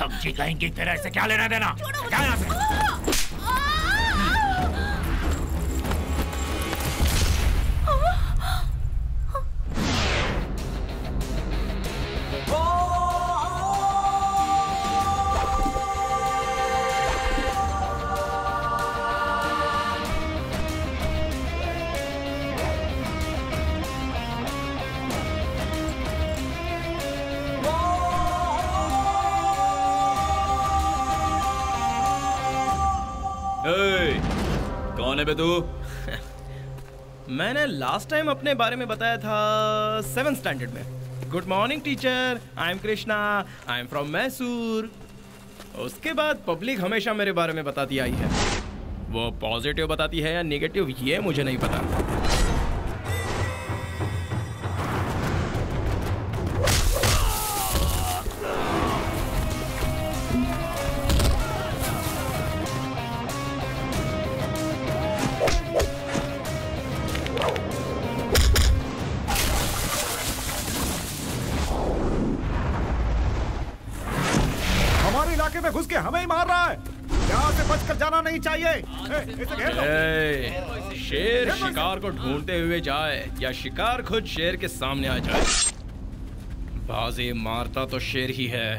सब्जी कहीं की तरह से क्या लेना देना? क्या यहाँ से? कौन है बे तू? मैंने लास्ट टाइम अपने बारे में बताया था 7th स्टैंडर्ड में। Good morning teacher, I am Krishna, I am from Mysore. उसके बाद पब्लिक हमेशा मेरे बारे में बताती आई है। वो पॉजिटिव बताती है या नेगेटिव ये मुझे नहीं पता। में घुस के हमें ही मार रहा है। यहाँ से बचकर जाना नहीं चाहिए। शेर शिकार को ढूंढते हुए जाए या शिकार खुद शेर के सामने आ जाए, बाजी मारता तो शेर ही है।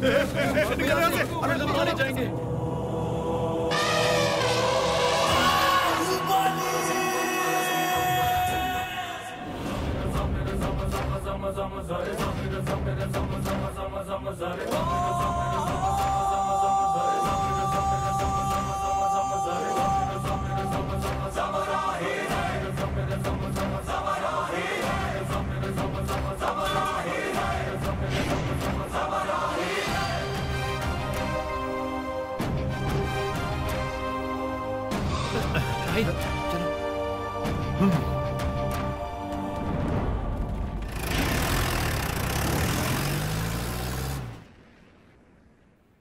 निकल यहाँ से, अरे मारे जाएंगे।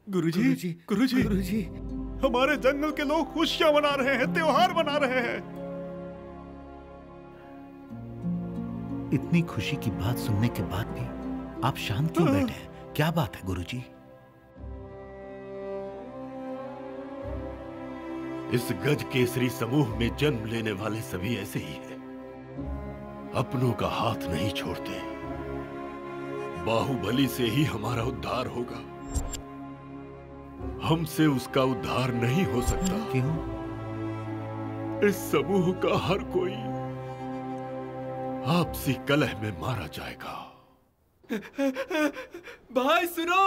गुरुजी, गुरुजी, गुरुजी, हमारे जंगल के लोग खुशियां मना रहे हैं, त्योहार मना रहे हैं। इतनी खुशी की बात सुनने के बाद भी आप शांत क्यों बैठे हैं? क्या बात है गुरुजी? इस गज केसरी समूह में जन्म लेने वाले सभी ऐसे ही हैं। अपनों का हाथ नहीं छोड़ते। बाहुबली से ही हमारा उद्धार होगा, हमसे उसका उद्धार नहीं हो सकता। क्यों? इस समूह का हर कोई आपसी कलह में मारा जाएगा। भाई सुनो,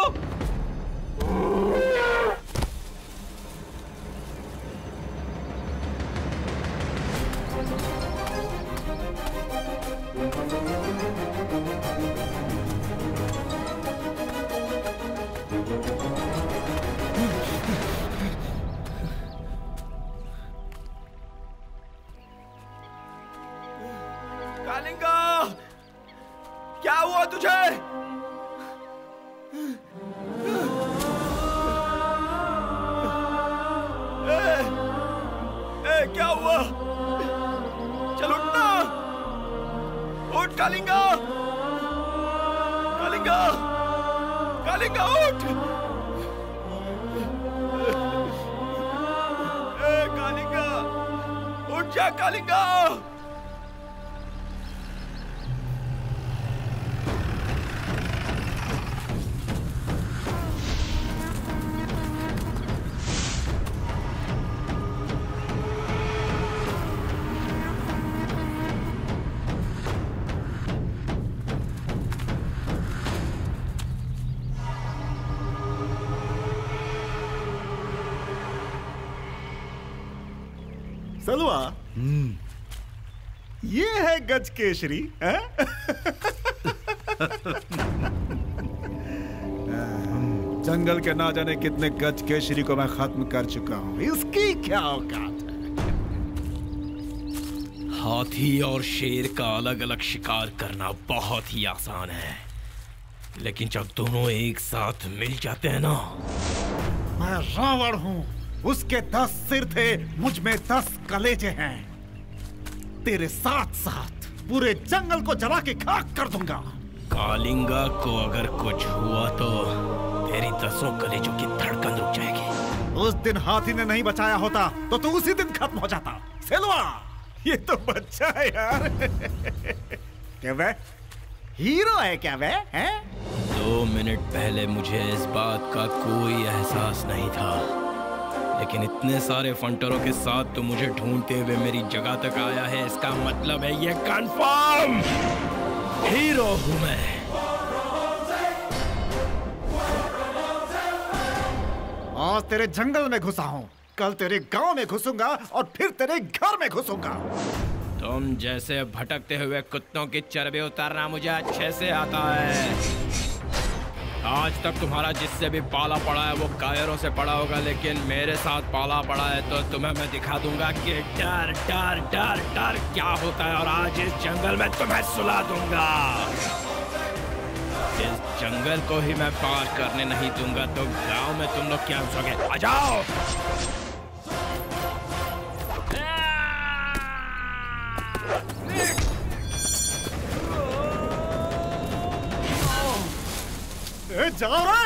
कालिंगा, क्या हुआ तुझे? क्या हुआ? चल उठना, उठ कालिंगा, कालिंगा, कालिंगा उठ। कालिंगा उठ जा, कालिंगा। सलवा, ये है गज केसरी। जंगल के ना जाने कितने गज केसरी को मैं खत्म कर चुका हूं। इसकी क्या औकात है? हाथी और शेर का अलग अलग शिकार करना बहुत ही आसान है, लेकिन जब दोनों एक साथ मिल जाते हैं ना। मैं रावण हूं, उसके 10 सिर थे, मुझ में 10 कलेजे हैं। तेरे साथ साथ पूरे जंगल को जला के खाक कर दूंगा। कालिंगा को अगर कुछ हुआ तो तेरी 10 कलेजों की धड़कन रुक जाएगी। उस दिन हाथी ने नहीं बचाया होता तो तू उसी दिन खत्म हो जाता। सेलवा, ये तो बच्चा है यार। क्या वे हीरो है? क्या वे हैं? 2 मिनट पहले मुझे इस बात का कोई एहसास नहीं था, लेकिन इतने सारे फंटरों के साथ तो मुझे ढूंढते हुए मेरी जगह तक आया है। इसका मतलब है ये कंफर्म हीरो हूं मैं। आज तेरे जंगल में घुसा हूं, कल तेरे गांव में घुसूंगा और फिर तेरे घर में घुसूंगा। तुम जैसे भटकते हुए कुत्तों की चर्बी उतारना मुझे अच्छे से आता है। आज तक तुम्हारा जिससे भी पाला पड़ा है वो कायरों से पड़ा होगा, लेकिन मेरे साथ पाला पड़ा है तो तुम्हें मैं दिखा दूंगा कि डर डर डर डर क्या होता है। और आज इस जंगल में तुम्हें सुला दूंगा। इस जंगल को ही मैं पार करने नहीं दूंगा तो गांव में तुम लोग क्या सोचोगे? आ जाओ। जाओ रे!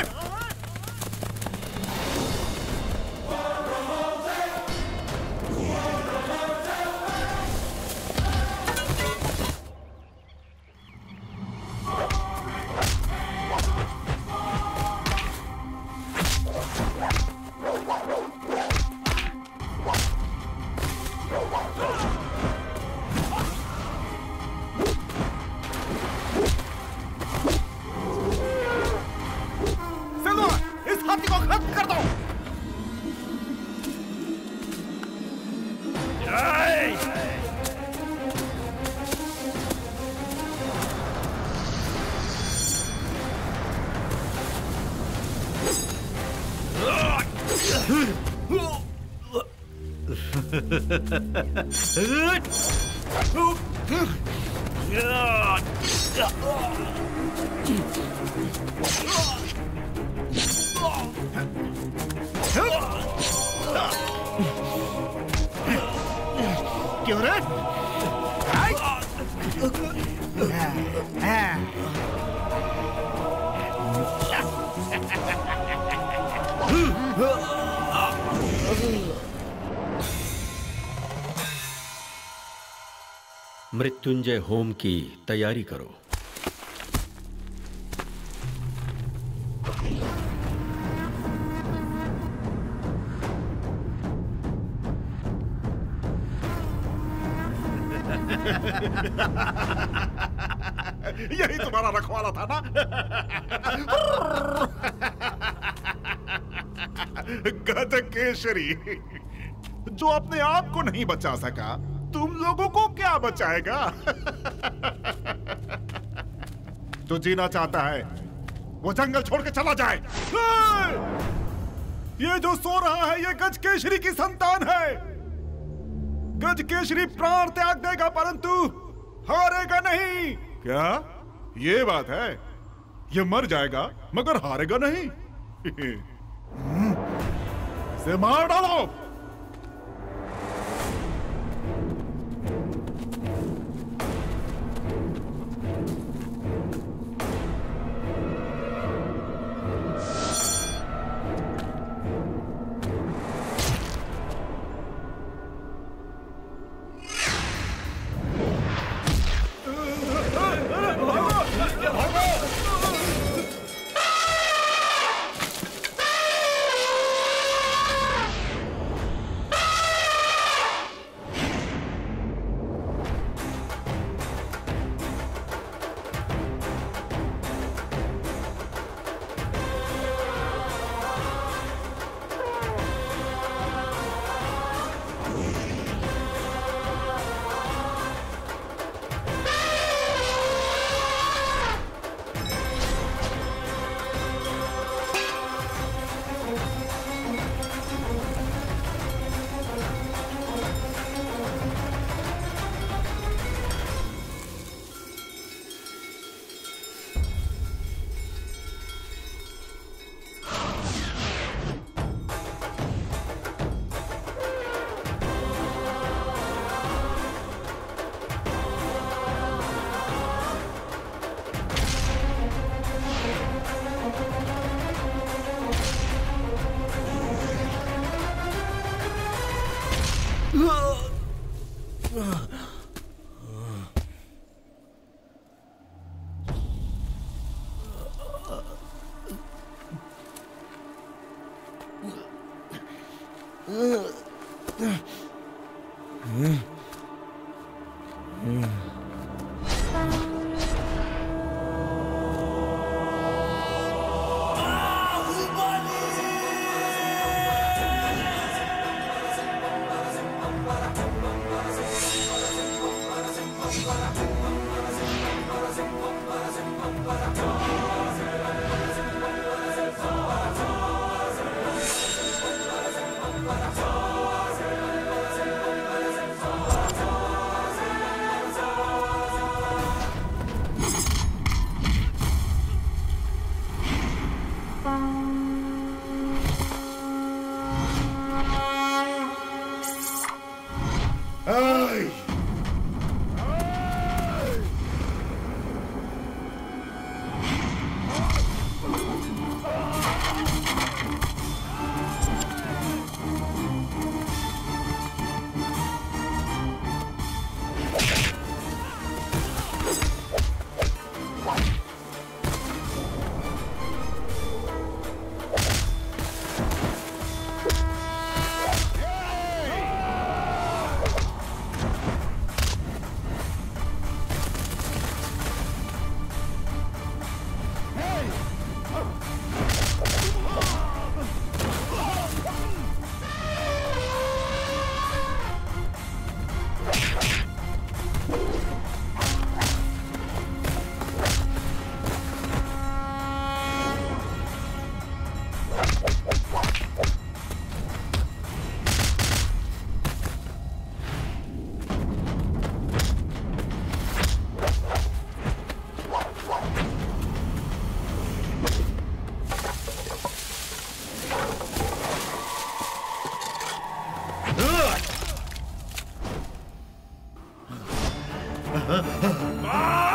क्यों रे? मृत्युंजय होम की तैयारी करो। यही तुम्हारा रखवाला था ना? गज केसरी, जो अपने आप को नहीं बचा सका, तुम लोगों को क्या बचाएगा? जो जीना चाहता है वो जंगल छोड़ के चला जाए। ये जो सो रहा है ये गज केसरी की संतान है। गज केसरी प्राण त्याग देगा परंतु हारेगा नहीं। क्या ये बात है? ये मर जाएगा मगर हारेगा नहीं। इसे मार डालो। मार!